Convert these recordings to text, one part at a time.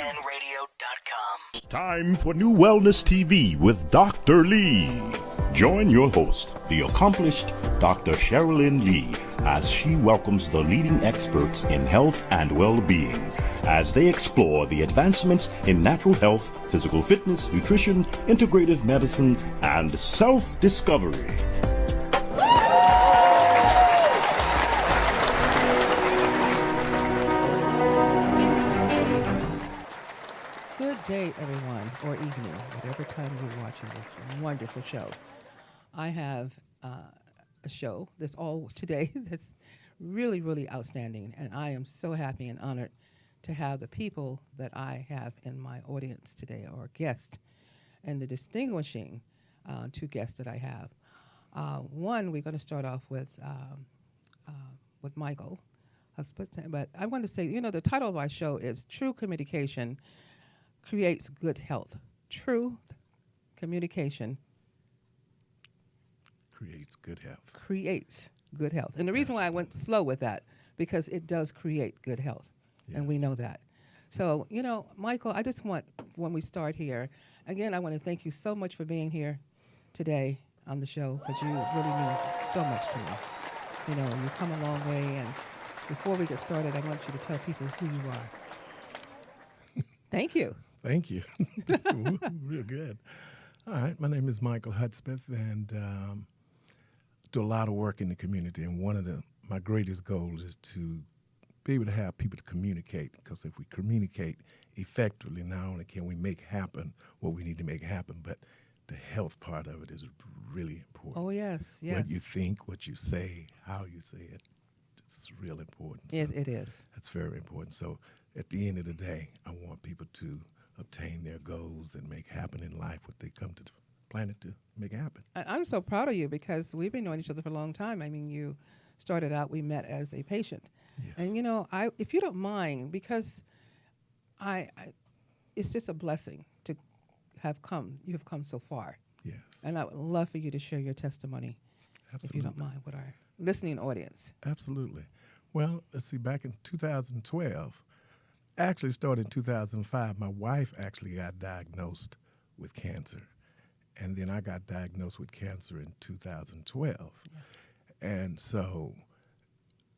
WNRadio.com. Time for New Wellness TV with Dr. Lee. Join your host, the accomplished Dr. Cherilyn Lee, as she welcomes the leading experts in health and well-being as they explore the advancements in natural health, physical fitness, nutrition, integrative medicine, and self-discovery. Good day, everyone, or evening, whatever time you're watching this wonderful show. I have a show that's all today that's really, really outstanding, and I am so happy and honored to have the people that I have in my audience today, or guests, and the distinguishing two guests that I have. One, we're going to start off with Michael Hudspeth, but I want to say, the title of our show is True Communication Creates Good Health. True communication creates good health. Creates good health. And the reason why I went slow with that, because it does create good health. Yes. And we know that. So, Michael, I just want, when we start here, again, I want to thank you so much for being here today on the show, because you really mean so much to me. And you come a long way. And before we get started, I want you to tell people who you are. Thank you. Thank you. Real good. All right. My name is Michael Hudspeth, and do a lot of work in the community. And one of my greatest goals is to be able to have people to communicate, because if we communicate effectively, not only can we make happen what we need to make happen, but the health part of it is really important. Oh, yes, yes. What you think, what you say, how you say it, it's real important. So it is. That's very important. So at the end of the day, I want people to obtain their goals and make happen in life what they come to the planet to make happen. I'm so proud of you, because we've been knowing each other for a long time. I mean, you started out, we met as a patient. Yes. And, if you don't mind, because it's just a blessing to you have come so far. Yes. And I would love for you to share your testimony, Absolutely. if you don't mind, with our listening audience. Absolutely. Well, let's see, back in 2012, actually started in 2005, my wife actually got diagnosed with cancer. And then I got diagnosed with cancer in 2012. Yeah. And so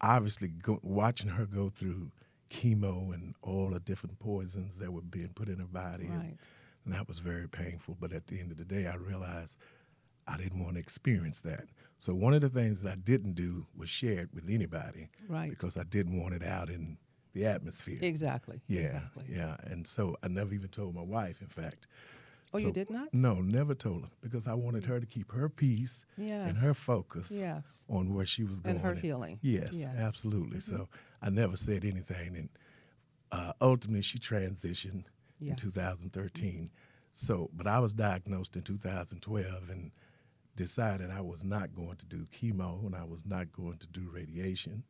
obviously watching her go through chemo and all the different poisons that were being put in her body, right. and that was very painful. But at the end of the day, I realized I didn't want to experience that. So one of the things that I didn't do was share it with anybody, right. because I didn't want it out in the atmosphere. Exactly. Yeah, exactly. yeah. And so I never even told my wife, in fact. Oh, you did not? No, never told her, because I wanted her to keep her peace yes. and her focus yes. on where she was going. And her healing. Yes, absolutely. Mm-hmm. So I never said anything. And ultimately, she transitioned in 2013. Mm-hmm. So, but I was diagnosed in 2012 and decided I was not going to do chemo and I was not going to do radiation,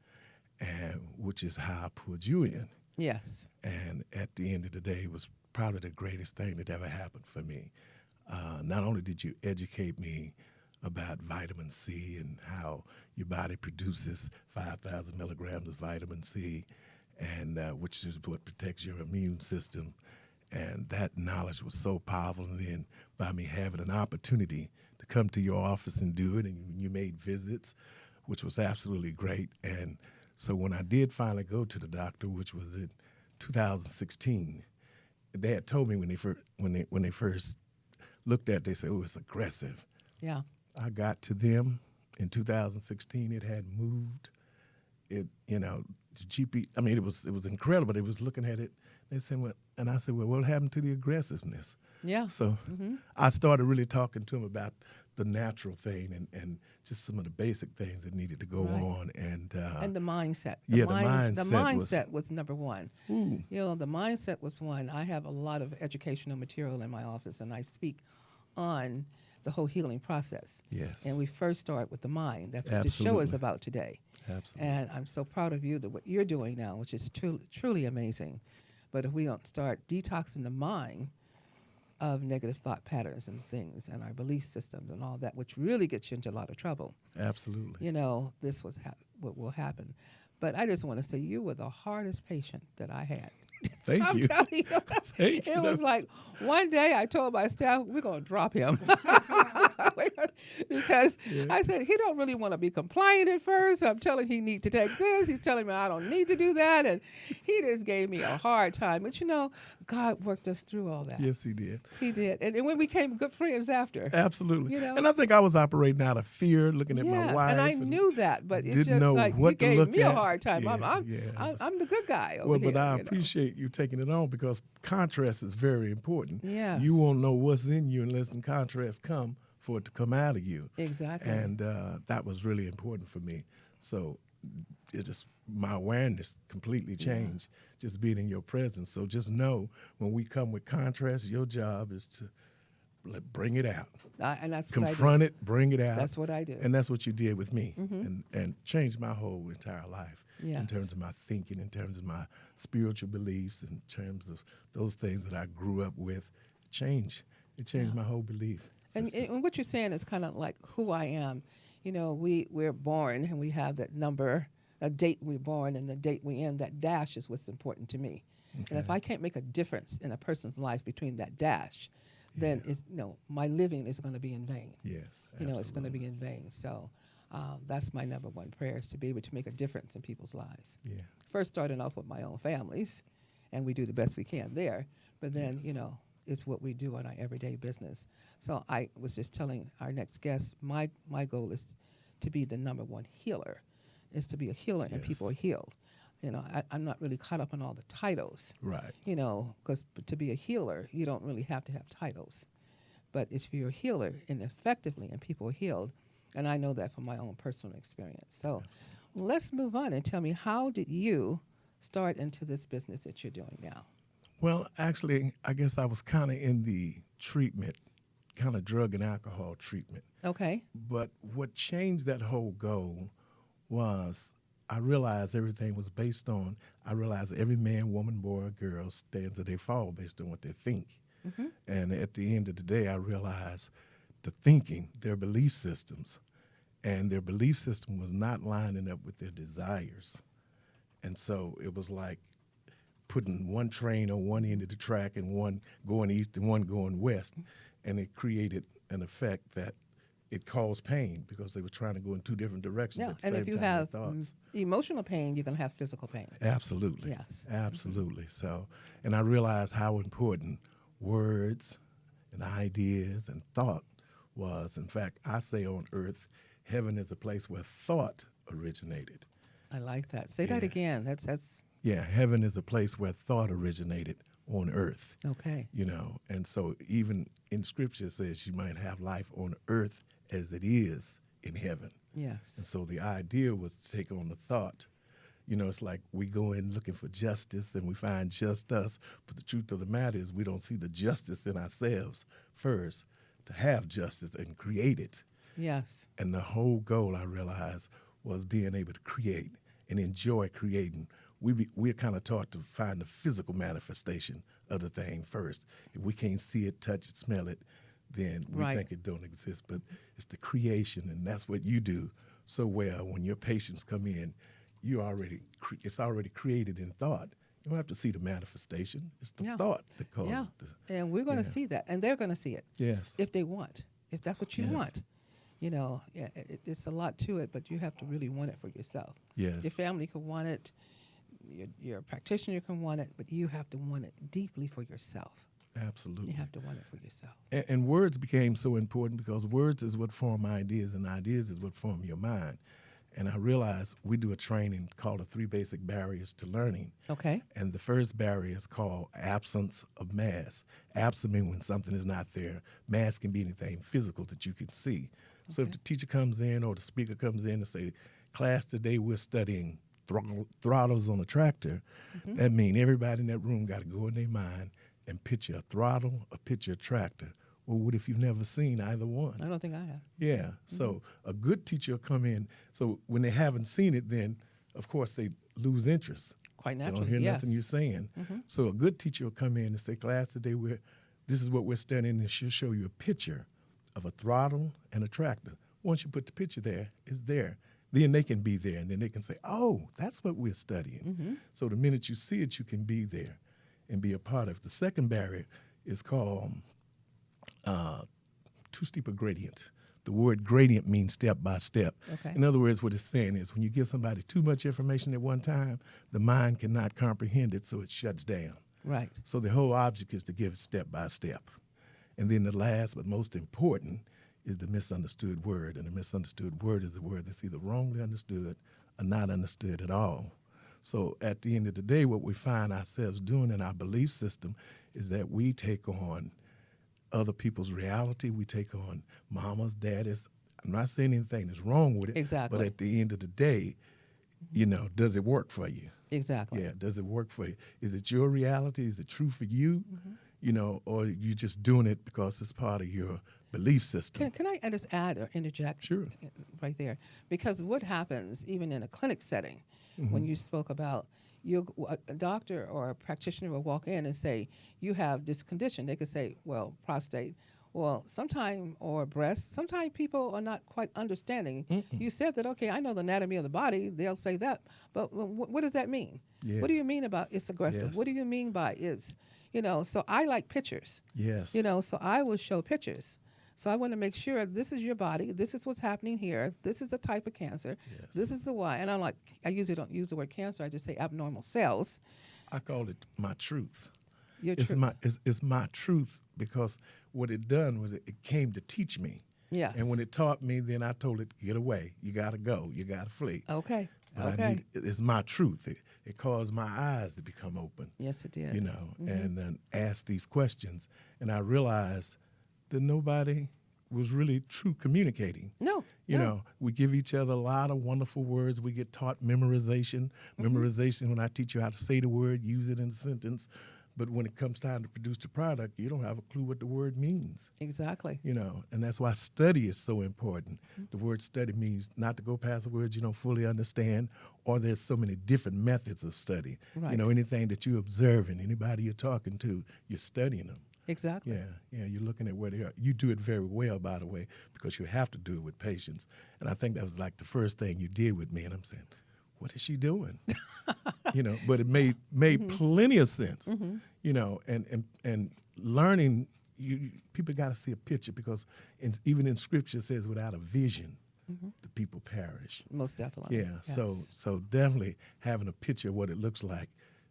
and which is how I pulled you in. Yes. And at the end of the day, it was probably the greatest thing that ever happened for me. Not only did you educate me about vitamin C and how your body produces 5,000 milligrams of vitamin C, and which is what protects your immune system, and that knowledge was so powerful. And then by me having an opportunity to come to your office and do it, and you made visits, which was absolutely great. And so when I did finally go to the doctor, which was in 2016, they had told me when they first looked at it, they said, "Oh, it's aggressive." Yeah. I got to them in 2016. It had moved. The GP. I mean, it was incredible. They was looking at it. They said, "Well," and I said, "Well, what happened to the aggressiveness?" Yeah. So I started really talking to him about the natural thing and just some of the basic things that needed to go on. And the mindset. The mindset was number one. Ooh. The mindset was one. I have a lot of educational material in my office, and I speak on the whole healing process. Yes. And we first start with the mind. That's what Absolutely. the show is about today. Absolutely. And I'm so proud of you that what you're doing now, which is truly amazing. But if we don't start detoxing the mind of negative thought patterns and things and our belief systems and all that, which really gets you into a lot of trouble. Absolutely. This was what will happen. But I just want to say you were the hardest patient that I had. Thank I'm you. telling you, Thank you. it was like one day I told my staff we're gonna drop him because Yeah. I said he don't really want to be compliant at first. I'm telling he need to take this. He's telling me I don't need to do that, and he just gave me a hard time. But God worked us through all that. Yes, he did. He did, and we became good friends after. Absolutely. You know? And I think I was operating out of fear, looking at my Yes, wife. and I knew that, but it's didn't just know like you what to gave look me a at. hard time. Yeah, yeah, it was- I'm the good guy over Well, here. but I you know. appreciate you taking it on because contrast is very important. Yes. You won't know what's in you unless the contrast come for it to come out of you. Exactly. And that was really important for me. So it just my awareness completely changed just being in your presence. So just know when we come with contrast, your job is to bring it out. And that's Confront it, bring it out. That's what I do. And that's what you did with me and changed my whole entire life in Yes. terms of my thinking, in terms of my spiritual beliefs, in terms of those things that I grew up with. It changed my whole belief And, system. and what you're saying is kind of like who I am. We're born and we have that number, a date we're born and the date we end. That dash is what's important to me. And if I can't make a difference in a person's life between that dash, then my living is going to be in vain. Yes, It's going to be in vain. So that's my number one prayer, is to be able to make a difference in people's lives. Yeah. First starting off with my own families, and we do the best we can there. But then, it's what we do in our everyday business. So I was just telling our next guest, my goal is to be the number one healer, is to be a healer and people are healed. I'm not really caught up on all the titles. Right. Because to be a healer, you don't really have to have titles. But if you're a healer and effectively and people are healed, and I know that from my own personal experience. So let's move on and tell me, how did you start into this business that you're doing now? Well, actually, I guess I was kind of in the treatment, kind of drug and alcohol treatment. Okay. But what changed that whole goal was I realized everything was based on, I realized every man, woman, boy, or girl stands or they fall based on what they think. And at the end of the day, I realized the thinking, their belief systems, and their belief system was not lining up with their desires. And so it was like putting one train on one end of the track and one going east and one going west. And it created an effect that it caused pain because they were trying to go in two different directions Yeah, at the and same if you time. have Thoughts. emotional pain, you're going to have physical pain. Absolutely. Yes. Absolutely. So, and I realized how important words and ideas and thought was. In fact, I say on earth, heaven is a place where thought originated. I like that. Say that again. That's Yeah, heaven is a place where thought originated on earth. okay. And so even in scripture it says you might have life on earth as it is in heaven. Yes. And so the idea was to take on the thought. It's like we go in looking for justice and we find just us. But the truth of the matter is we don't see the justice in ourselves first to have justice and create it. Yes. And the whole goal, I realized, was being able to create and enjoy creating. We're kind of taught to find the physical manifestation of the thing first. If we can't see it, touch it, smell it, then we think it don't exist. But it's the creation, and that's what you do so well. When your patients come in, it's already created in thought. You don't have to see the manifestation. It's the thought that causes And we're going to see that, and they're going to see it. Yes. If they want, if that's what you Yes. want. It's a lot to it, but you have to really want it for yourself. Yes. Your family can want it, your practitioner can want it, but you have to want it deeply for yourself. Absolutely. You have to want it for yourself. And words became so important because words is what form ideas, and ideas is what form your mind. And I realized we do a training called the 3 basic barriers to learning. Okay. And the first barrier is called absence of mass. Absent means when something is not there. Mass can be anything physical that you can see. So if the teacher comes in or the speaker comes in and say, class, today we're studying throttles on a tractor, that means everybody in that room got to go in their mind and picture a throttle or picture a tractor. Well, what if you've never seen either one? I don't think I have. Yeah. So a good teacher will come in. So when they haven't seen it, then, of course, they lose interest. Quite They naturally, don't hear yes. nothing you're saying. So a good teacher will come in and say, class, today this is what we're studying, and she'll show you a picture of a throttle and a tractor. Once you put the picture there, it's there. Then they can be there, and then they can say, oh, that's what we're studying. So the minute you see it, you can be there. and be a part of. The second barrier is called too steep a gradient. The word gradient means step by step. Okay. In other words, what it's saying is when you give somebody too much information at one time, the mind cannot comprehend it, so it shuts down. Right. So the whole object is to give it step by step. And then the last but most important is the misunderstood word. And the misunderstood word is the word that's either wrongly understood or not understood at all. So at the end of the day, what we find ourselves doing in our belief system is that we take on other people's reality. We take on mama's, daddy's. I'm not saying anything is wrong with it. Exactly. But at the end of the day, does it work for you? Exactly. Yeah, does it work for you? Is it your reality? Is it true for you? Or are you just doing it because it's part of your belief system? Can I just add or interject? Sure. Right there. Because what happens, even in a clinic setting, when you spoke about a doctor or a practitioner will walk in and say, you have this condition. They could say, well, prostate. Well, sometime, or breast, sometimes people are not quite understanding. You said that, okay, I know the anatomy of the body. They'll say that. But what does that mean? Yeah. What do you mean about it's aggressive? Yes. What do you mean by is? So I like pictures. Yes. So I will show pictures. So I want to make sure this is your body. This is what's happening here. This is a type of cancer. Yes. This is the why. And I usually don't use the word cancer. I just say abnormal cells. I call it my truth. Your It's truth. it's my truth because what it done was it came to teach me. Yes. And when it taught me, then I told it, get away. You got to go. You got to flee. Okay. But Okay. it's my truth. It caused my eyes to become open. Yes, it did. And then ask these questions. And I realized that nobody was really true communicating. No. We give each other a lot of wonderful words. We get taught memorization. Memorization, when I teach you how to say the word, use it in a sentence. But when it comes time to produce the product, you don't have a clue what the word means. Exactly. And that's why study is so important. The word study means not to go past the words you don't fully understand, or there's so many different methods of study. Right. Anything that you're observing, anybody you're talking to, you're studying them. Exactly. Yeah, you're looking at where they are. You do it very well, by the way, because you have to do it with patience. And I think that was like the first thing you did with me, and I'm saying, what is she doing? But it made plenty of sense. And learning, people got to see a picture because even in Scripture it says, without a vision, the people perish. Most definitely. Yeah, Yes. so definitely having a picture of what it looks like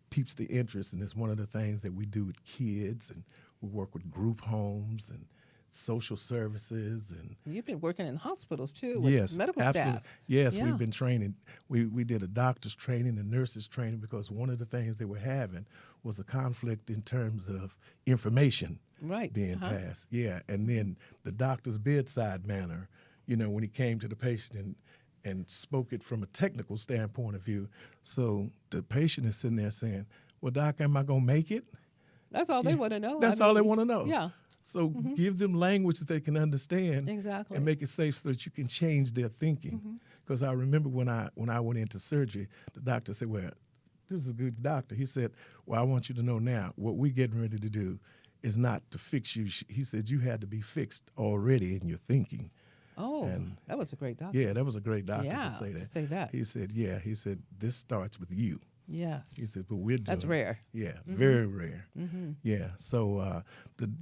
piques the interest, and it's one of the things that we do with kids, and we work with group homes and social services. And You've been working in hospitals too with yes, medical absolutely. staff. Yes, Yeah. we've been training. We did a doctor's training and nurses training because one of the things they were having was a conflict in terms of information Right. being passed. Yeah, and then the doctor's bedside manner, when he came to the patient and spoke it from a technical standpoint of view. So the patient is sitting there saying, well, doc, am I going to make it? That's all they want to know. That's all they want to know. Yeah. So give them language that they can understand. Exactly. And make it safe so that you can change their thinking. Because I remember when I went into surgery, the doctor said, well, this is a good doctor. He said, well, I want you to know now, what we're getting ready to do is not to fix you. He said, you had to be fixed already in your thinking. Oh, And that was a great doctor. yeah, that was a great doctor Yeah, to say that. to say that. He said, he said, this starts with you. Yes. He said, but we're doing That's rare. Yeah, very rare. Yeah, so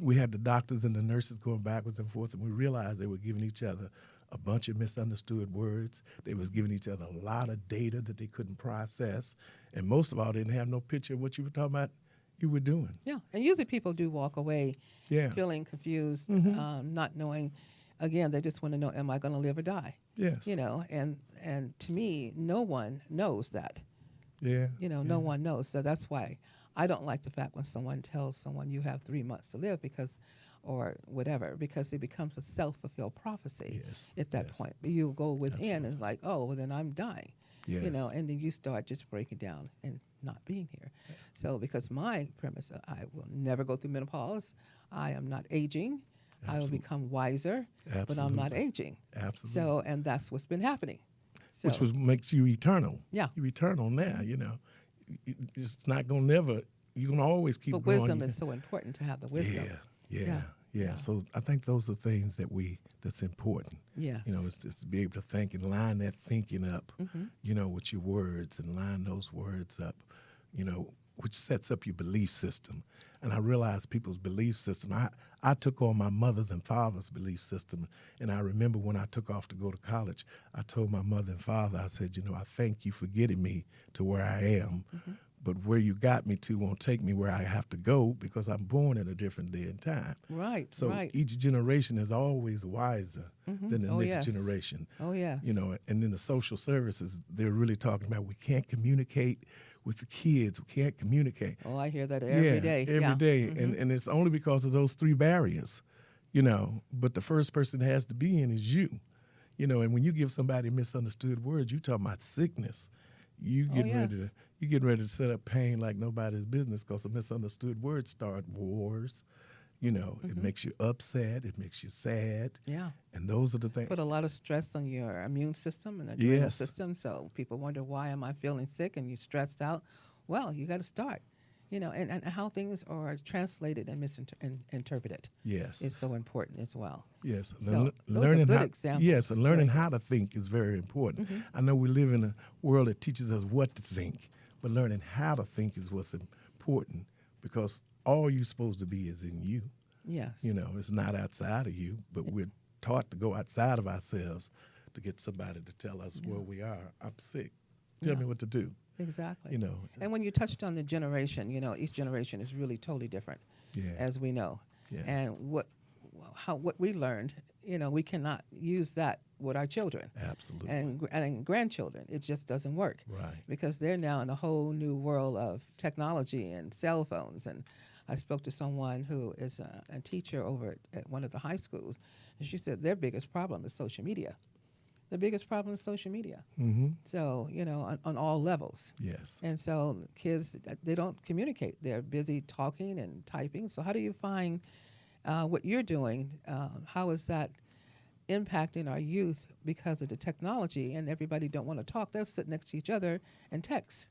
we had the doctors and the nurses going backwards and forth, and we realized they were giving each other a bunch of misunderstood words. They was giving each other a lot of data that they couldn't process, and most of all, they didn't have no picture of what you were talking about you were doing. Yeah, and usually people do walk away Yeah. feeling confused, not knowing. Again, they just want to know, am I going to live or die? Yes. And to me, no one knows that. Yeah. No one knows. So that's why I don't like the fact when someone tells someone you have 3 months to live or whatever, because it becomes a self-fulfilled prophecy Yes, at that yes. point. But you go within and it's like, oh, well, then I'm dying. Yes. And then you start just breaking down and not being here. So because my premise, I will never go through menopause. I am not aging. I will become wiser, but I'm not Absolutely. aging. Absolutely. So, and that's what's been happening. So, Which makes you eternal. Yeah. You're eternal now, It's not going to never, you're going to always keep but growing. wisdom is so important to have the wisdom. Yeah. So I think those are things that's important. Yes. It's to be able to think and line that thinking up, with your words and line those words up, which sets up your belief system. And I realized people's belief system. I took on my mother's and father's belief system. And I remember when I took off to go to college, I told my mother and father, I said, I thank you for getting me to where I am. But where you got me to won't take me where I have to go because I'm born in a different day and time. Right. So right. each generation is always wiser than the next yes. generation. Oh, yes. And then the social services, they're really talking about we can't communicate with the kids. We can't communicate. Oh, I hear that every day. Every day. And it's only because of those three barriers, But the first person it has to be in is you. And when you give somebody misunderstood words, you talking about sickness. You getting ready to set up pain like nobody's business because a misunderstood word start wars. It makes you upset. It makes you sad. Yeah. And those are the things. Put a lot of stress on your immune system and adrenal Yes. system. So people wonder, why am I feeling sick and you're stressed out? Well, you got to start, and how things are translated and misinterpreted. Yes. Is so important as well. Yes. So learning those are good how, examples. Yes, and learning how to think is very important. I know we live in a world that teaches us what to think, but learning how to think is what's important because all you're supposed to be is in you. Yes. It's not outside of you, but we're taught to go outside of ourselves to get somebody to tell us where we are. I'm sick. Tell me what to do. Exactly. And when you touched on the generation, each generation is really totally different, as we know. Yes. And what we learned, we cannot use that with our children. Absolutely. And grandchildren. It just doesn't work. Right. Because they're now in a whole new world of technology and cell phones. And I spoke to someone who is a teacher over at one of the high schools, and she said their biggest problem is social media. The biggest problem is social media. So, on all levels. Yes. And so kids, they don't communicate. They're busy talking and typing. So how do you find what you're doing? How is that impacting our youth because of the technology and everybody don't want to talk? They'll sit next to each other and text.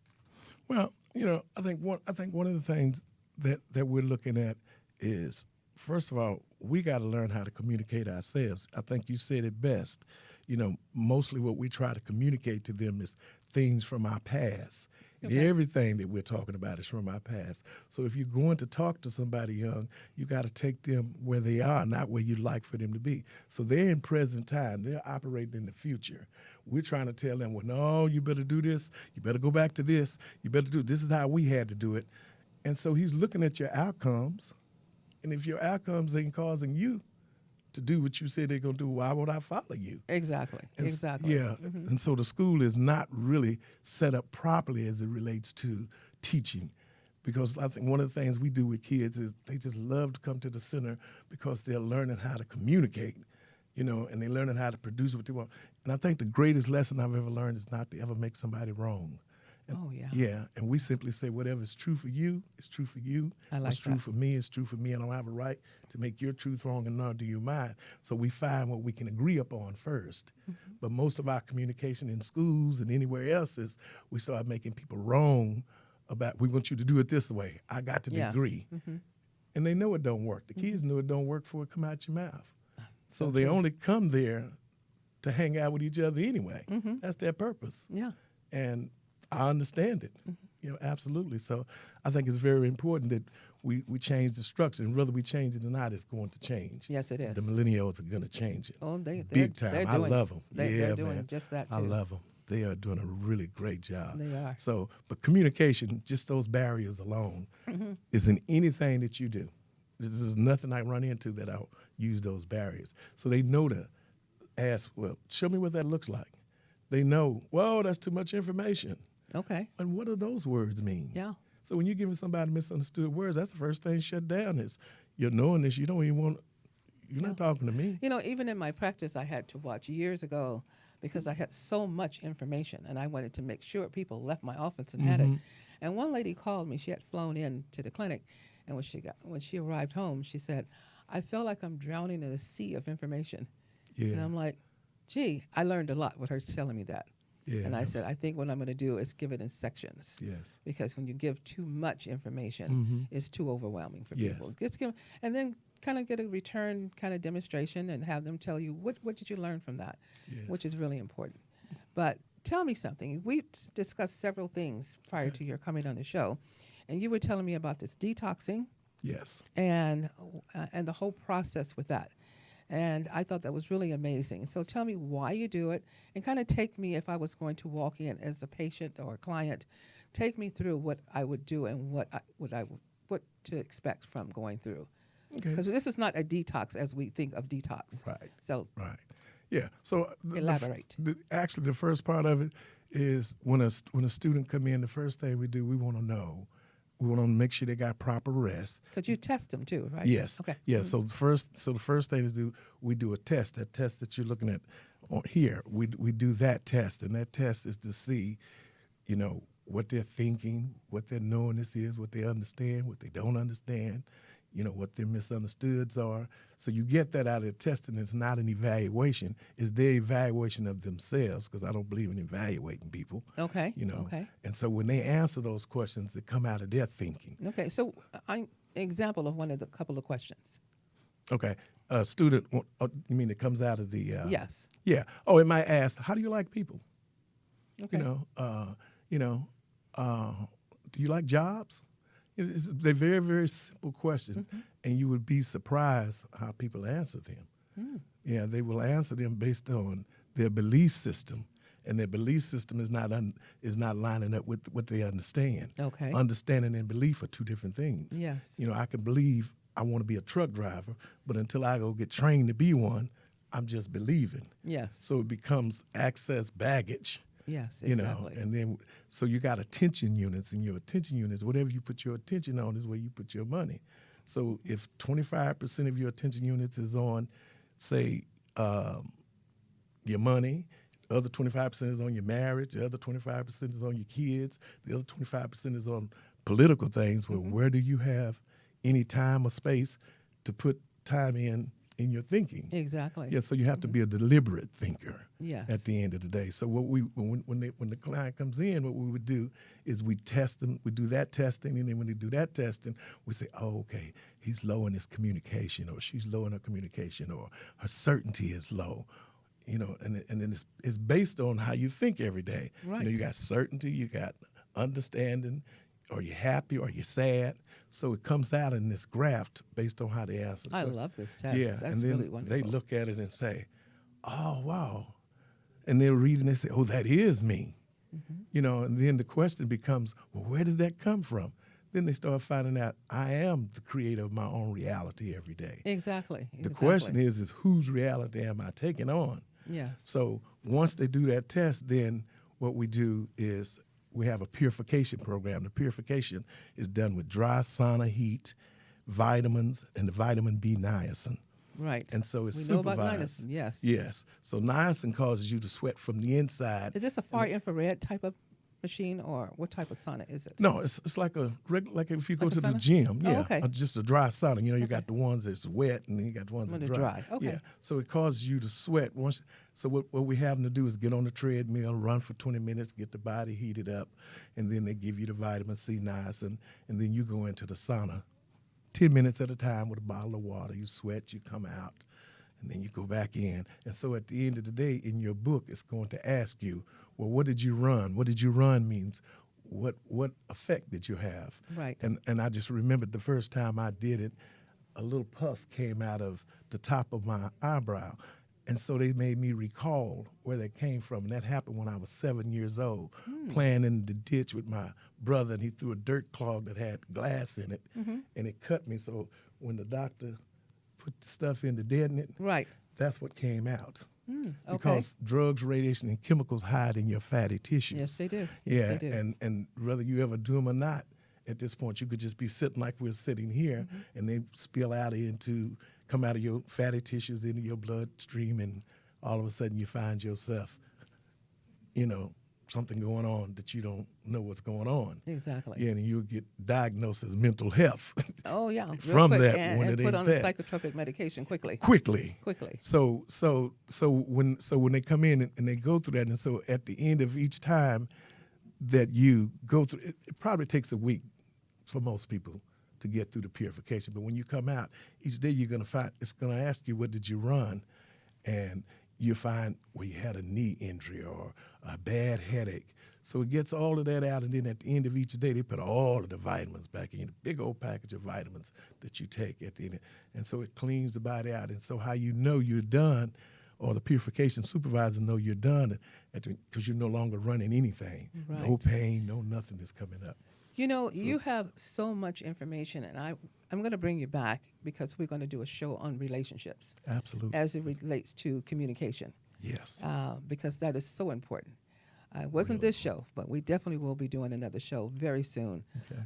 Well, I think one of the things that we're looking at is, first of all, we got to learn how to communicate ourselves. I think you said it best. Mostly what we try to communicate to them is things from our past. Okay. Everything that we're talking about is from our past. So if you're going to talk to somebody young, you got to take them where they are, not where you'd like for them to be. So they're in present time. They're operating in the future. We're trying to tell them, well, no, you better do this. You better go back to this. You better do this. Is how we had to do it. And so he's looking at your outcomes. And if your outcomes ain't causing you to do what you said they're going to do, why would I follow you? Exactly. And exactly. Yeah. And so the school is not really set up properly as it relates to teaching. Because I think one of the things we do with kids is they just love to come to the center because they're learning how to communicate, and they're learning how to produce what they want. And I think the greatest lesson I've ever learned is not to ever make somebody wrong. And, Oh, yeah. Yeah, and we simply say whatever is true for you is true for you. I like What's true that. for me is true for me. I don't have a right to make your truth wrong and nor do you mine. So we find what we can agree upon first. But most of our communication in schools and anywhere else is we start making people wrong about, we want you to do it this way. I got the Yes. degree. And they know it don't work. The kids know it don't work before it come out your mouth. So they only come there to hang out with each other anyway. That's their purpose. Yeah. And I understand it, absolutely. So I think it's very important that we change the structure, and whether we change it or not, it's going to change. Yes, it is. The millennials are going to change it. Oh, Big time. They're I doing, love them. They're doing man. just that too. I love them. They are doing a really great job. They are. So, but communication, just those barriers alone, is in anything that you do. This is nothing I run into that I'll use those barriers. So they know to ask, well, show me what that looks like. They know, whoa, that's too much information. Okay. And what do those words mean? Yeah. So when you're giving somebody misunderstood words, that's the first thing shut down is you're knowing this. You don't even want, you're not talking to me. Even in my practice, I had to watch years ago because I had so much information and I wanted to make sure people left my office and had it. And one lady called me. She had flown in to the clinic, and when she arrived home, she said, I feel like I'm drowning in a sea of information. Yeah. And I'm like, gee, I learned a lot with her telling me that. Yeah, and I said, I think what I'm going to do is give it in sections. Yes. Because when you give too much information, it's too overwhelming for people. Yes. Just give, and then kind of get a return kind of demonstration and have them tell you what did you learn from that, which is really important. But tell me something. We discussed several things prior to your coming on the show, and you were telling me about this detoxing Yes. and the whole process with that. And I thought that was really amazing. So tell me why you do it, and kind of take me, if I was going to walk in as a patient or a client, take me through what I would do and what to expect from going through. Okay. Because this is not a detox as we think of detox. Right. So Right. Yeah. So elaborate. Actually, the first part of it is when a student come in, the first thing we do, we want to know, we want to make sure they got proper rest. Because you test them too, right? Yes. Okay. Yes. So the first thing is we do a test. That test that you're looking at on here, we do that test, and that test is to see, what they're thinking, what their knowingness is, what they understand, what they don't understand, what their misunderstoods are. So you get that out of the test, and it's not an evaluation. It's their evaluation of themselves, because I don't believe in evaluating people. Okay. Okay. And so when they answer those questions, they come out of their thinking. Okay. So example of couple of questions. Okay. A student, you mean it comes out of the... Yes. Yeah. Oh, it might ask, how do you like people? Okay. Do you like jobs? They're very, very simple questions, and you would be surprised how people answer them. Yeah, they will answer them based on their belief system, and their belief system is not lining up with what they understand. Okay. Understanding and belief are two different things. Yes. I can believe I want to be a truck driver, but until I go get trained to be one, I'm just believing. Yes. So it becomes access baggage. Yes, exactly. And then, so you got attention units, and your attention units, whatever you put your attention on is where you put your money. So if 25% of your attention units is on, say, your money, the other 25% is on your marriage, the other 25% is on your kids, the other 25% is on political things, where do you have any time or space to put time in your thinking? Exactly. Yeah, so you have to be a deliberate thinker. Yes. At the end of the day. So when the client comes in, what we would do is we test them. We do that testing, and then when they do that testing, we say, oh, okay, he's low in his communication, or she's low in her communication, or her certainty is low. And then it's based on how you think every day. Right. You got certainty, you got understanding, or you're happy, or you're sad. So it comes out in this graph based on how they answer the I question. love this test. Yeah, That's and then really wonderful. they look at it and say, oh, wow. And they'll read and they say, oh, that is me. And then the question becomes, well, where did that come from? Then they start finding out I am the creator of my own reality every day. Exactly. The question is whose reality am I taking on? Yes. So once they do that test, then what we do is we have a purification program. The purification is done with dry sauna heat, vitamins, and the vitamin B niacin. Right. And so it's we know supervised. about niacin, yes. Yes. So niacin causes you to sweat from the inside. Is this a far infrared type of machine, or what type of sauna is it? No, it's like like if you go Like a to the sauna? gym, Oh, yeah, okay. Just a dry sauna. You got the ones that's wet, and then you got the ones When that they're dry. dry. Okay. Yeah, so it causes you to sweat. So what we have them to do is get on the treadmill, run for 20 minutes, get the body heated up, and then they give you the vitamin C niacin, and then you go into the sauna 10 minutes at a time with a bottle of water. You sweat, you come out, and then you go back in. And so at the end of the day, in your book, it's going to ask you, well, what did you run? What did you run means what effect did you have? Right. And I just remembered the first time I did it, a little pus came out of the top of my eyebrow. And so they made me recall where that came from. And that happened when I was 7 years old, playing in the ditch with my brother, and he threw a dirt clog that had glass in it, and it cut me. So when the doctor put the stuff in to deaden it, Right. that's what came out. Okay. Because drugs, radiation, and chemicals hide in your fatty tissues. Yes, they do. Yeah, Yes, they do. and whether you ever do them or not, at this point, you could just be sitting like we're sitting here, and they spill out come out of your fatty tissues into your bloodstream, and all of a sudden you find yourself, something going on that you don't know what's going on. Exactly. Yeah, and you'll get diagnosed as mental health. Oh, yeah. Real From quick, that, and when it put ain't on that. a psychotropic medication quickly. Quickly. So So when they come in and they go through that, and so at the end of each time that you go through, it probably takes a week for most people to get through the purification. But when you come out, each day you're going to find, it's going to ask you, what did you run? And you find, well, you had a knee injury or a bad headache. So it gets all of that out, and then at the end of each day, they put all of the vitamins back in, a big old package of vitamins that you take at the end. And so it cleans the body out. And so how you know you're done, or the purification supervisor know you're done, because you're no longer running anything. Right. No pain, no nothing is coming up. You know, you have so much information, and I'm going to bring you back because we're going to do a show on relationships. Absolutely. As it relates to communication. Yes. Because that is so important. It wasn't this show, but we definitely will be doing another show very soon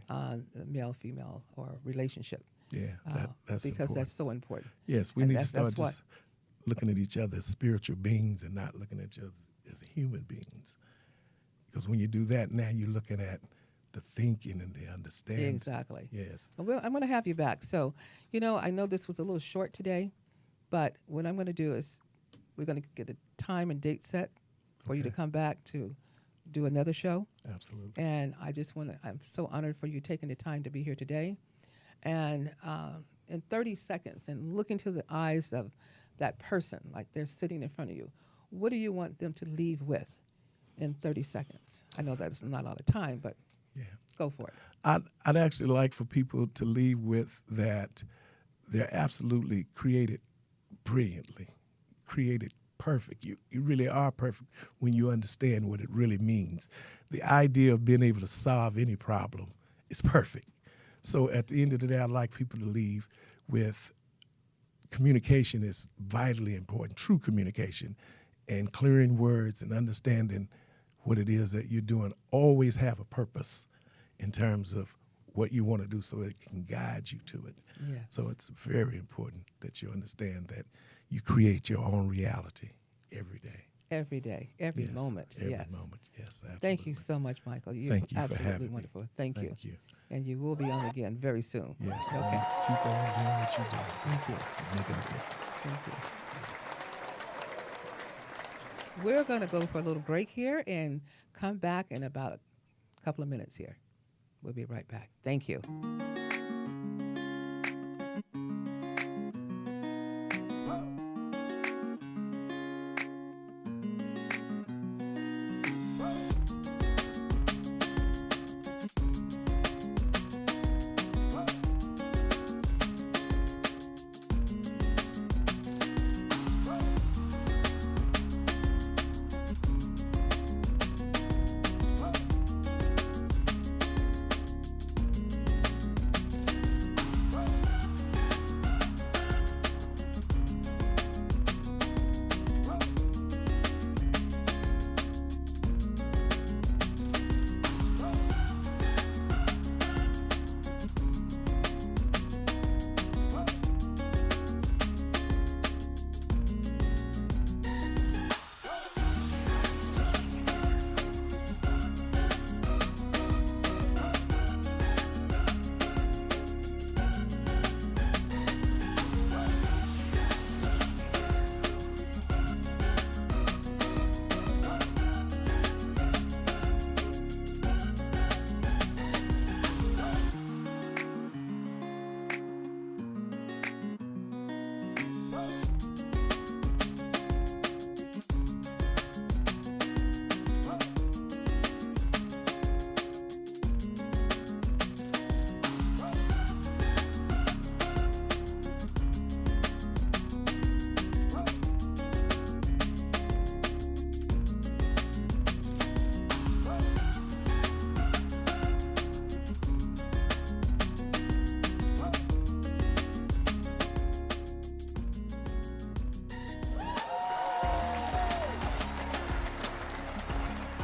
on male-female or relationship. Yeah, that's because important. that's so important. Yes, we And need to that's start just looking at each other as spiritual beings and not looking at each other as human beings. Because when you do that, now you're looking at the thinking and the understanding. Exactly. Yes. Well, I'm going to have you back. So, I know this was a little short today, but what I'm going to do is we're going to get a time and date set for you to come back to do another show. Absolutely. And I just I'm so honored for you taking the time to be here today. And in 30 seconds, and look into the eyes of that person, like they're sitting in front of you, what do you want them to leave with in 30 seconds? I know that's not a lot of time, but go for it. I'd actually like for people to leave with that they're absolutely created brilliantly, created perfect. You really are perfect when you understand what it really means. The idea of being able to solve any problem is perfect. So at the end of the day, I'd like people to leave with communication is vitally important, true communication, and clearing words and understanding what it is that you're doing. Always have a purpose in terms of what you want to do so it can guide you to it. Yes. So it's very important that you understand that you create your own reality every day. Every day, every moment. Every yes. moment, yes, absolutely. Thank you so much, Michael. You're Thank you for absolutely having wonderful. me. Thank you. And you will be on again very soon. Yes. Okay. Keep on doing what you do. Thank you. You're making a difference. Thank you. We're going to go for a little break here and come back in about a couple of minutes here. We'll be right back. Thank you.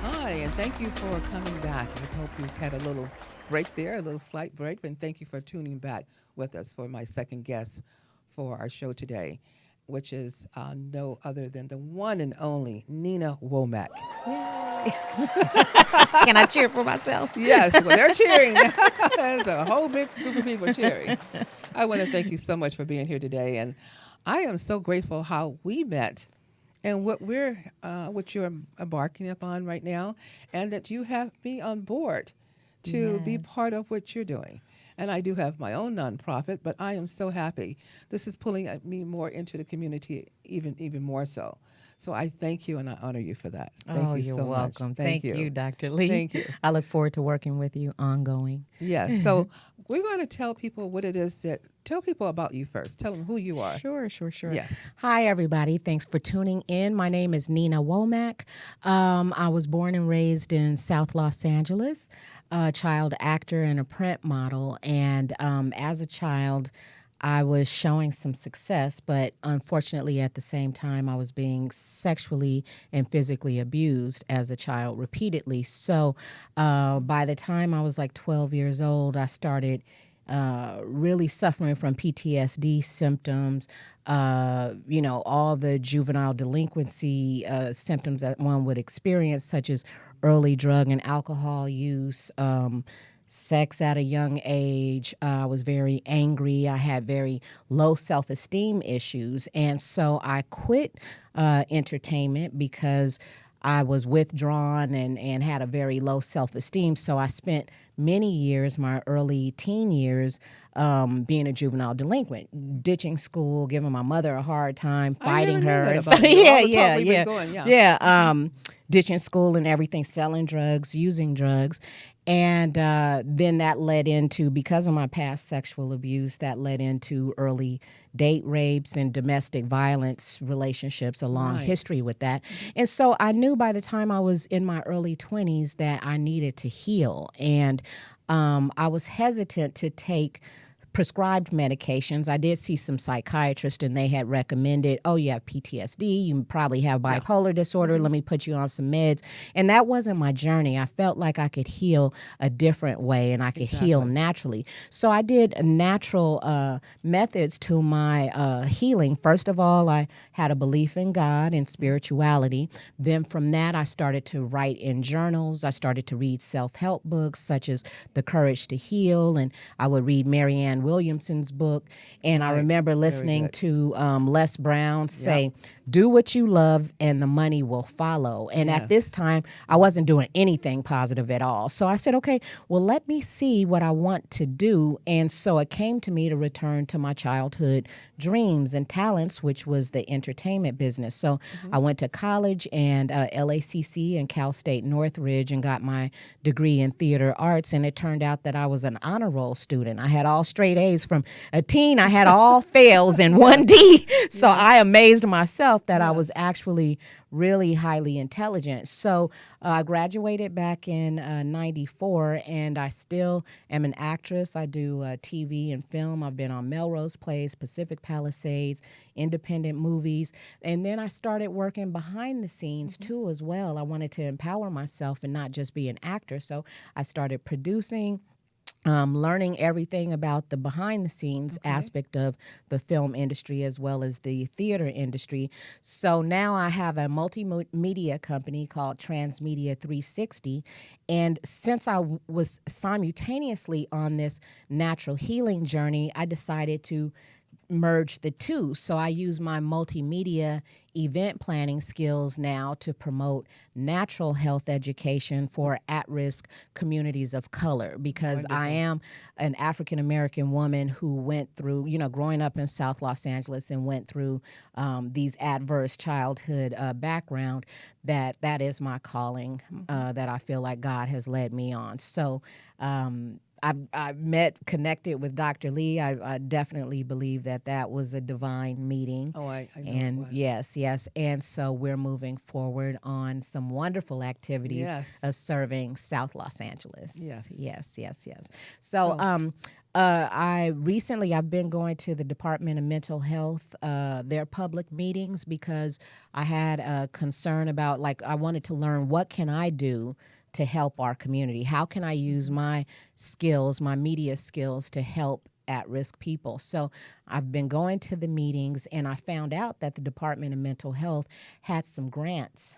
Hi, and thank you for coming back. I hope you've had a little break there, a little slight break, and thank you for tuning back with us for my second guest for our show today, which is no other than the one and only Nina Womack. Can I cheer for myself? Yes, well, they're cheering. There's a whole big group of people cheering. I want to thank you so much for being here today, and I am so grateful how we met and what you're embarking upon right now, and that you have me on board to be part of what you're doing. And I do have my own nonprofit, but I am so happy. This is pulling me more into the community even more so. So I thank you and I honor you for that. Thank Oh, you you're so much. welcome. Thank Thank you. you, Dr. Lee. Thank you. I look forward to working with you ongoing. Yes. So we're going to tell people what it is that, tell people about you first. Tell them who you are. Sure, sure, sure. Yes. Hi, everybody. Thanks for tuning in. My name is Nina Womack. I was born and raised in South Los Angeles, a child actor and a print model. And as a child, I was showing some success, but unfortunately, at the same time, I was being sexually and physically abused as a child repeatedly. So by the time I was like 12 years old, I started really suffering from PTSD symptoms, all the juvenile delinquency symptoms that one would experience, such as early drug and alcohol use, sex at a young age. I was very angry. I had very low self-esteem issues. And so I quit entertainment because I was withdrawn and had a very low self-esteem. So I spent many years, my early teen years, being a juvenile delinquent, ditching school, giving my mother a hard time, I never fighting knew her that and about stuff. you. All Yeah, the talk yeah, we've been yeah, going, yeah. yeah. Ditching school and everything, selling drugs, using drugs. And then that led into, because of my past sexual abuse, that led into early date rapes and domestic violence relationships, a long Right. history with that. And so I knew by the time I was in my early 20s that I needed to heal. And I was hesitant to take prescribed medications. I did see some psychiatrists and they had recommended, oh, you have PTSD, you probably have bipolar disorder, let me put you on some meds. And that wasn't my journey. I felt like I could heal a different way and I could heal Exactly. naturally. So I did natural methods to my healing. First of all, I had a belief in God and spirituality. Then from that, I started to write in journals. I started to read self-help books such as The Courage to Heal, and I would read Marianne Williamson's book. And I Right. remember Very listening good. to Les Brown say, do what you love and the money will follow. And at this Yes. time, I wasn't doing anything positive at all. So I said, okay, well, let me see what I want to do. And so it came to me to return to my childhood dreams and talents, which was the entertainment business. So I went to college and LACC and Cal State Northridge and got my degree in theater arts. And it turned out that I was an honor roll student. I had all straight A's from a teen. I had all fails and one D. So I amazed myself that I was Yes. actually really highly intelligent. So I graduated back in 94 and I still am an actress. I do TV and film. I've been on Melrose Place, Pacific Palisades, independent movies. And then I started working behind the scenes too as well. I wanted to empower myself and not just be an actor. So I started producing, learning everything about the behind the scenes aspect of the film industry as well as the theater industry. So now I have a multimedia company called Transmedia 360. And since I was simultaneously on this natural healing journey, I decided to merge the two. So I use my multimedia event planning skills now to promote natural health education for at-risk communities of color, because I am an African American woman who went through, growing up in South Los Angeles and went through these adverse childhood background. That is my calling, that I feel like God has led me on. So I've connected with Dr. Lee. I definitely believe that was a divine meeting. Oh, I know it And was. yes. And so we're moving forward on some wonderful activities Yes. of serving South Los Angeles. Yes. Yes. So, I've been going to the Department of Mental Health, their public meetings, because I had a concern about, I wanted to learn, what can I do to help our community? How can I use my skills, my media skills, to help at-risk people? So I've been going to the meetings, and I found out that the Department of Mental Health had some grants,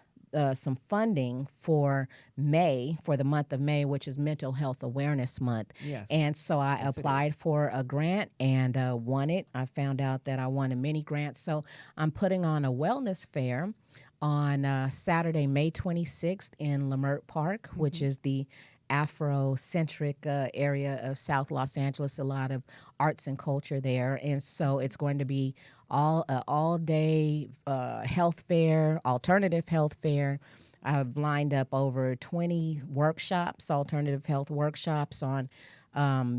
some funding for the month of May, which is Mental Health Awareness Month. Yes. And so I Yes, it applied is. for a grant and won it. I found out that I won a mini grant. So I'm putting on a wellness fair on Saturday, May 26th in Lamert Park, which is the Afrocentric area of South Los Angeles, a lot of arts and culture there. And so it's going to be all day health fair, alternative health fair. I've lined up over 20 workshops, alternative health workshops on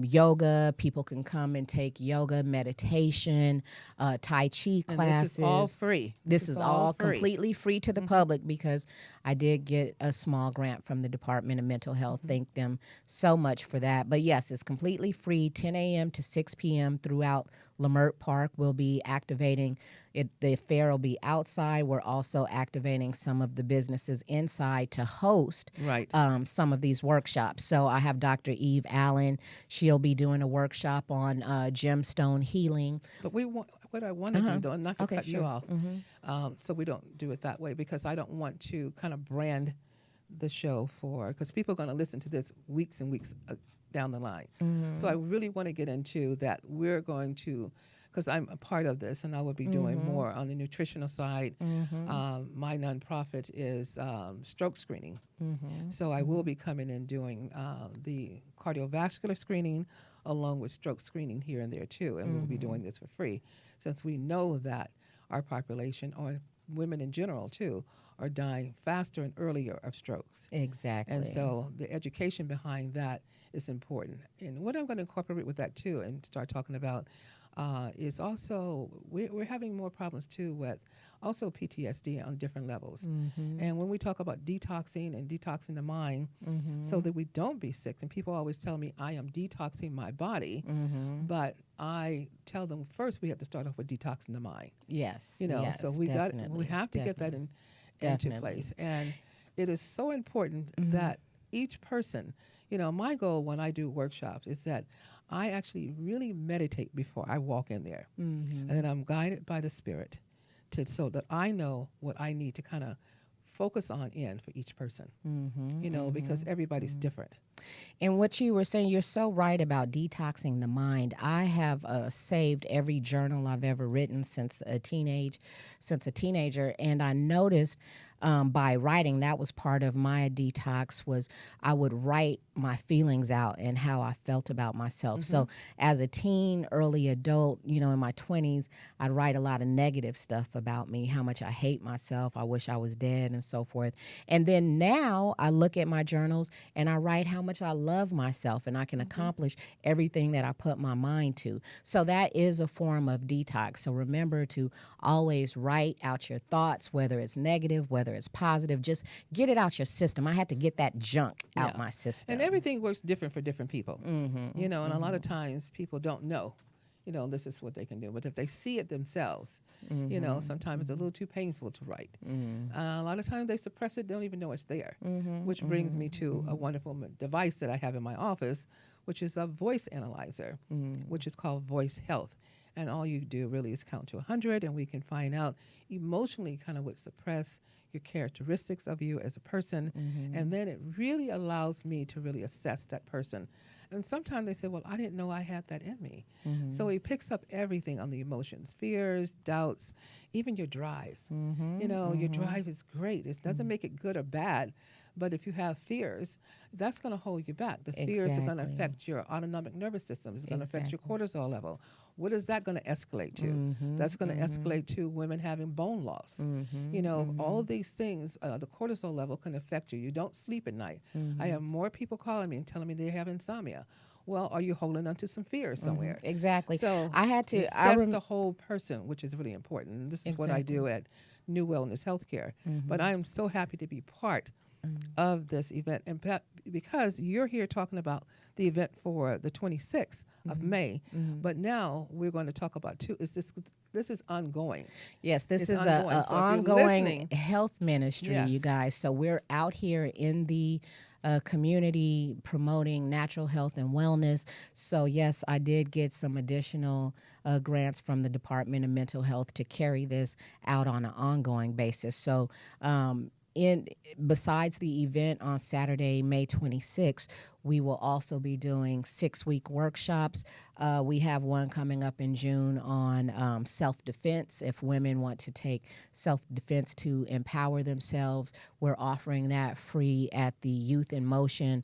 yoga. People can come and take yoga, meditation, Tai Chi And classes. this is all free. This is all free. completely free to the public because I did get a small grant from the Department of Mental Health. Thank them so much for that. But yes, it's completely free, 10 a.m. to 6 p.m. throughout Lamert Park. We'll be activating it. The fair will be outside. We're also activating some of the businesses inside to host Right. some of these workshops. So I have Dr. Eve Allen. She'll be doing a workshop on gemstone healing. But what I want to do, though, and not to Okay, cut you sure. off, so we don't do it that way, because I don't want to kind of brand the show because people are going to listen to this weeks and weeks down the line. So I really want to get into that. We're going to, because I'm a part of this, and I will be doing more on the nutritional side. My nonprofit is stroke screening. So I will be coming and doing the cardiovascular screening along with stroke screening here and there too. And we'll be doing this for free, since we know that our population, or women in general too, are dying faster and earlier of strokes. Exactly. And so the education behind that is important. And what I'm going to incorporate with that too and start talking about is also we're having more problems too with also PTSD on different levels. And when we talk about detoxing and detoxing the mind so that we don't be sick, and people always tell me I am detoxing my body, but I tell them first we have to start off with detoxing the mind. Yes. You know, yes, so we definitely, have to get that into place. And it is so important that each person, you know, my goal when I do workshops is that I actually really meditate before I walk in there. And then I'm guided by the Spirit so that I know what I need to kind of focus on for each person, you know, because everybody's different. And what you were saying, you're so right about detoxing the mind. I have saved every journal I've ever written since a teenager, and I noticed by writing, that was part of my detox, was I would write my feelings out and how I felt about myself. So as a teen, early adult, you know, in my 20s, I'd write a lot of negative stuff about me, how much I hate myself, I wish I was dead, and so forth. And then now I look at my journals and I write how much I love myself and I can accomplish everything that I put my mind to. So that is a form of detox. So remember to always write out your thoughts, whether it's negative, whether it's positive, just get it out your system. I had to get that junk out my system. And everything works different for different people, you know, and a lot of times people don't know, you know, this is what they can do. But if they see it themselves, you know, sometimes it's a little too painful to write. A lot of times they suppress it, don't even know it's there, which brings me to a wonderful device that I have in my office, which is a voice analyzer, which is called Voice Health. And all you do really is count to 100, and we can find out emotionally kind of what suppress your characteristics of you as a person. And then it really allows me to really assess that person. And sometimes they say, well, I didn't know I had that in me. So it picks up everything on the emotions, fears, doubts, even your drive. You know, your drive is great. It doesn't make it good or bad. But if you have fears, that's going to hold you back. The fears are going to affect your autonomic nervous system. It's going to affect your cortisol level. What is that going to escalate to? That's going to escalate to women having bone loss. You know, all of these things, the cortisol level can affect you. You don't sleep at night. I have more people calling me and telling me they have insomnia. Well, are you holding on to some fears somewhere? Exactly. So I had to assess the whole person, which is really important. And this is what I do at New Wellness Healthcare. But I am so happy to be part of this event, and because you're here talking about the event for the 26th of May, but now we're going to talk about this is ongoing. Yes, this It's is ongoing. an So if you're ongoing listening- health ministry, you guys. So we're out here in the community promoting natural health and wellness. So yes, I did get some additional grants from the Department of Mental Health to carry this out on an ongoing basis. So in besides the event on Saturday, May 26th, we will also be doing 6-week workshops. We have one coming up in June on self-defense. If women want to take self-defense to empower themselves, we're offering that free at the Youth in Motion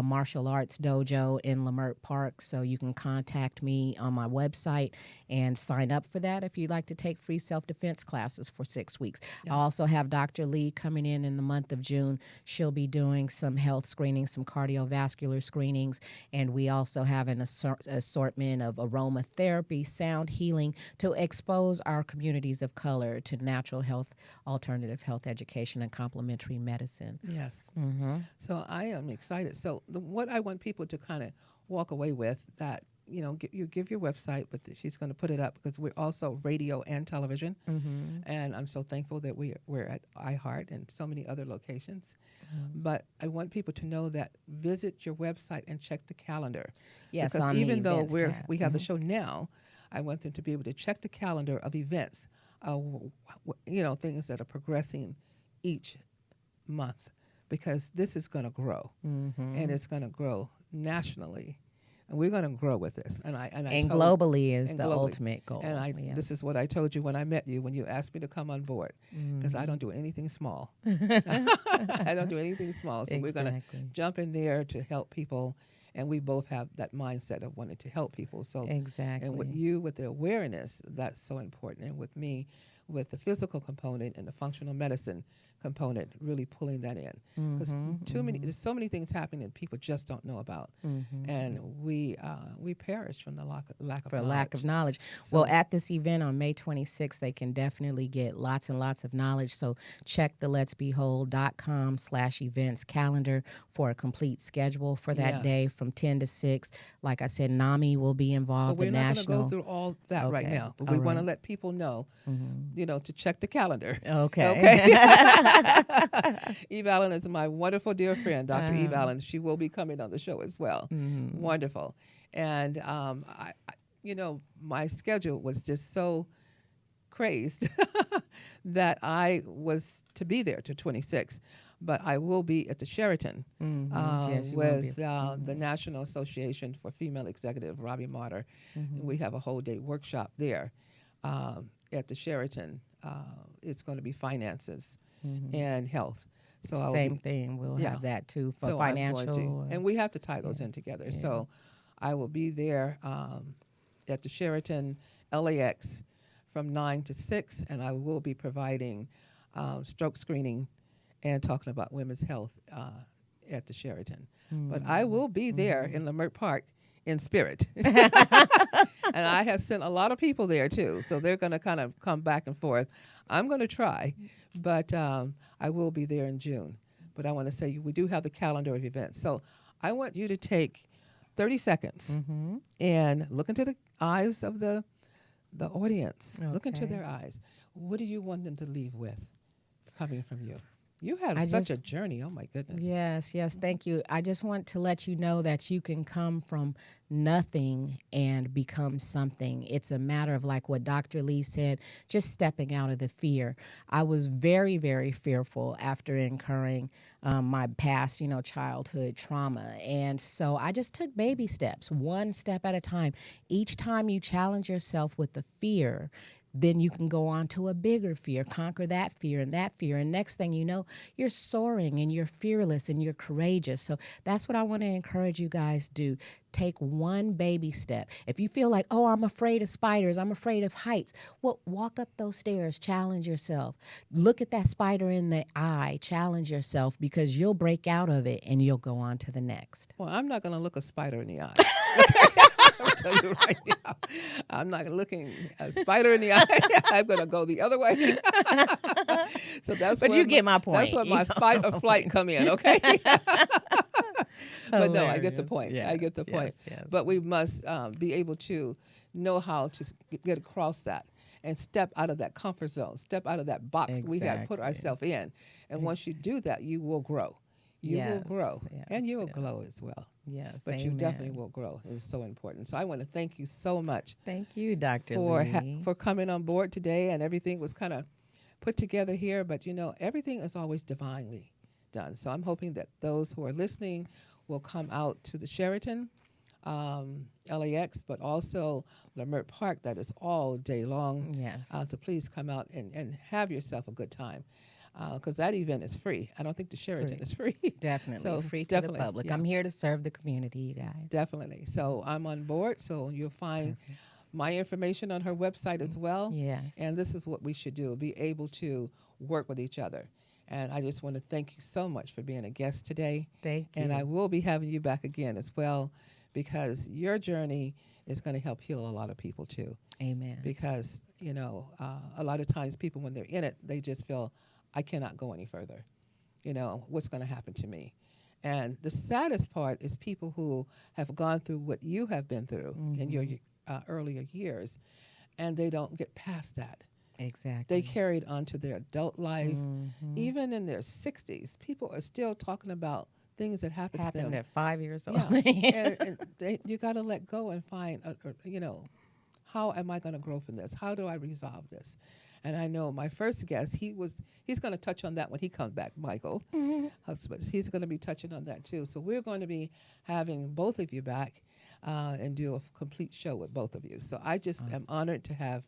martial arts dojo in Leimert Park. So you can contact me on my website and sign up for that if you'd like to take free self-defense classes for 6 weeks. Yeah. I also have Dr. Lee coming in the month of June. She'll be doing some health screenings, some cardiovascular screenings, and we also have an assortment of aromatherapy, sound healing to expose our communities of color to natural health, alternative health education, and complementary medicine. Yes. Mm-hmm. So I am excited. So what I want people to kind of walk away with that, you know, you give your website, but she's going to put it up because we're also radio and television. Mm-hmm. And I'm so thankful that we're at iHeart and so many other locations. Mm-hmm. But I want people to know that visit your website and check the calendar. Yes, because on even the though events we have the tab. show now, I want them to be able to check the calendar of events, you know, things that are progressing each month, because this is going to grow, Mm-hmm. and it's going to grow nationally, and we're going to grow with this. And And globally is and the globally. ultimate goal. And this is Yes. what I told you when I met you, when you asked me to come on board, because I don't do anything small. I don't do anything small. So we're going to Exactly. jump in there to help people, and we both have that mindset of wanting to help people. So Exactly. and with you, with the awareness, that's so important. And with me, with the physical component and the functional medicine component, really pulling that in. Because there's so many things happening that people just don't know about. And we perish from the lack of For knowledge. lack of knowledge. So- Well, at this event on May 26th, they can definitely get lots and lots of knowledge. So check the letsbehold.com/events calendar for a complete schedule for that day Yes. from 10 to 6. Like I said, NAMI will be But involved. we're The not going to national. go through all that right Okay. now. But All we want to right. let people know, you know, to check the calendar. Okay. Eve Allen is my wonderful dear friend, Dr. Eve Allen. She will be coming on the show as well. Wonderful. And, you know, my schedule was just so crazed that I was to be there to 26. But I will be at the Sheraton Yes, you will be. with the National Association for Female Executive, Robbie Martyr. And we have a whole day workshop there at the Sheraton. It's going to be finances and health. So I'll Same be- thing. We'll yeah. have that too for so I'm going financial. to, and we have to tie those in together. So I will be there at the Sheraton LAX from 9 to 6, and I will be providing stroke screening and talking about women's health at the Sheraton. But I will be there in Leimert Park in spirit. And I have sent a lot of people there too, so they're going to kind of come back and forth. I'm going to try, but I will be there in June. But I want to say we do have the calendar of events. So I want you to take 30 seconds and look into the eyes of the audience. Look into Okay. their eyes. What do you want them to leave with coming from you? You had I such a just- journey. Oh, my goodness. Yes, thank you. I just want to let you know that you can come from nothing and become something. It's a matter of, like what Dr. Lee said, just stepping out of the fear. I was very, very fearful after incurring my past, childhood trauma. And so I just took baby steps, one step at a time. Each time you challenge yourself with the fear, then you can go on to a bigger fear, conquer that fear. And next thing you know, you're soaring and you're fearless and you're courageous. So that's what I want to encourage you guys do. Take one baby step. If you feel like, oh, I'm afraid of spiders, I'm afraid of heights, well, walk up those stairs, challenge yourself. Look at that spider in the eye, challenge yourself, because you'll break out of it and you'll go on to the next. Well, I'm not going to look a spider in the eye. I'll tell you right now. I'm not looking a spider in the eye. I'm going to go the other way. So that's But where you get my point. That's where my You fight or flight come in, okay? But no, I get the Hilarious. point. I get the Yes, point. yes. But we must be able to know how to get across that and step out of that comfort zone, step out of that box we have put Exactly. ourselves in. And once you do that, you will grow. You will Yes, grow. And you will yes. glow as well. Yes, But you amen. definitely will grow. It is so important. So I want to thank you so much Thank you, Dr. for Lee. for coming on board today. And everything was kind of put together here, but everything is always divinely done. So I'm hoping that those who are listening will come out to the Sheraton, LAX, but also Leimert Park. That is all day long. Yes. To please come out and have yourself a good time, because that event is free. I don't think the Sheraton Free. is free. Definitely So free to definitely, the public. yeah. I'm here to serve the community, you guys. Definitely. So I'm on board. So you'll find my information on her website as well. Yes. And this is what we should do, be able to work with each other. And I just want to thank you so much for being a guest today. Thank you. And I will be having you back again as well, because your journey is going to help heal a lot of people too. Amen. Because, a lot of times people, when they're in it, they just feel, I cannot go any further. What's going to happen to me? And the saddest part is people who have gone through what you have been through in your earlier years, and they don't get past that. Exactly. They carried on to their adult life. Even in their 60s, people are still talking about things that happened to them. at 5 years old. Yeah. and you got to let go and find, how am I going to grow from this? How do I resolve this? And I know my first guest, he's going to touch on that when he comes back, Michael Hudspeth. He's going to be touching on that too. So we're going to be having both of you back and do a complete show with both of you. So I just am honored to have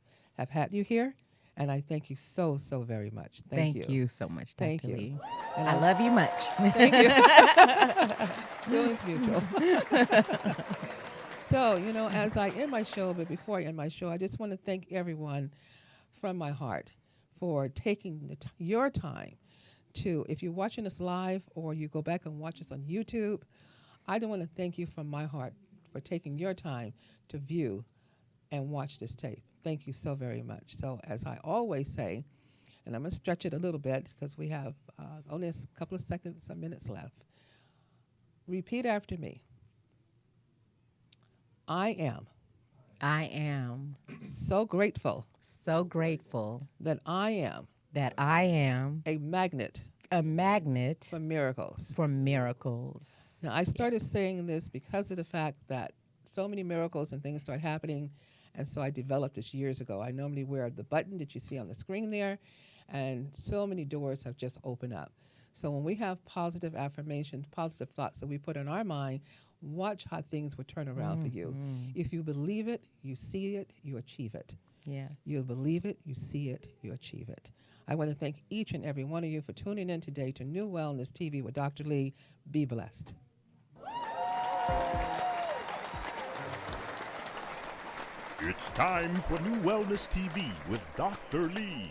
had you here. And I thank you so, so very much. Thank you so much, Dr. Thank you. Lee. And I love you much. Thank you. Feelings mutual. So, as I end my show, but before I end my show, I just want to thank everyone from my heart for taking your time to, if you're watching us live or you go back and watch us on YouTube, I do want to thank you from my heart for taking your time to view and watch this tape. Thank you so very much. So as I always say, and I'm going to stretch it a little bit because we have only a couple of seconds or minutes left. Repeat after me. I am so grateful So grateful that I am that I am a magnet a magnet for miracles. for miracles. Now, I started saying this because of the fact that so many miracles and things start happening, and so I developed this years ago. I normally wear the button that you see on the screen there, and so many doors have just opened up. So when we have positive affirmations, positive thoughts that we put in our mind, watch how things will turn around for you. If you believe it, you see it, you achieve it. Yes. You believe it, you see it, you achieve it. I want to thank each and every one of you for tuning in today to New Wellness TV with Dr. Lee. Be blessed. It's time for New Wellness TV with Dr. Lee.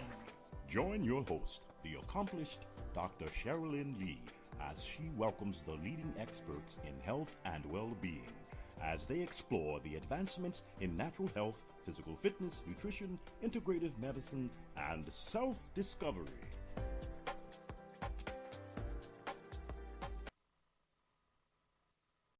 Join your host, the accomplished Dr. Cherilyn Lee, as she welcomes the leading experts in health and well-being as they explore the advancements in natural health, physical fitness, nutrition, integrative medicine, and self-discovery.